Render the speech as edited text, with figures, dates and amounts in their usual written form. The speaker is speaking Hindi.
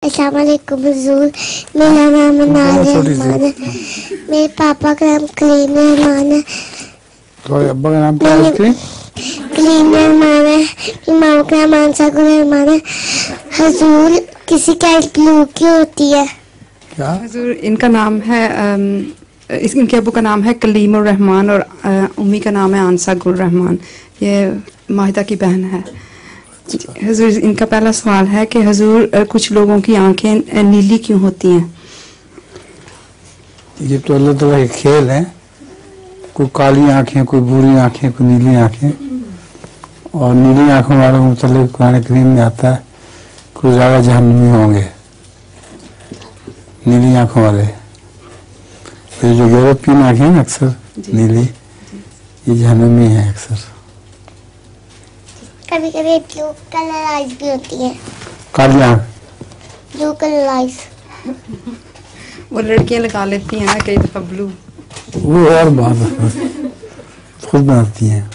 अस्सलाम वालेकुम हुजूर, मेरा नाम नाज़िया रहमान है, मेरे पापा का नाम कलीम रहमान है, अब्बा का नाम क्या है? कलीम रहमान है, इमाम का नाम अंसाकुर रहमान है। हुजूर किसी का ब्लू क्यों होती है? क्या? हुजूर इनका नाम है इनके अबू का नाम है कलीम रहमान और उम्मी का नाम है आंसा गुल रहमान। ये माहिदा की बहन है। हुजूर इनका पहला सवाल है कि हुजूर कुछ लोगों की आंखें नीली क्यों होती हैं? ये तो अल्लाह ताला के खेल है। कोई काली आंखें, कोई बुरी आंखें, कोई नीली आंखें। और नीली आंखों वालों को मतलब कुरान करीम में आता है कुछ ज्यादा जहन्नमी होंगे नीली आंखों वाले। फिर जो यूरोपियन आंखें हैं अक्सर नीली, ये जहन्नमी है अक्सर। कभी कभी ब्लू कलर आइज भी होती है। काली आंख, ब्लू कलर आइज वो लड़कियां लगा लेती हैं ना कई दफा ब्लू। वो और बात खुद बनाती हैं।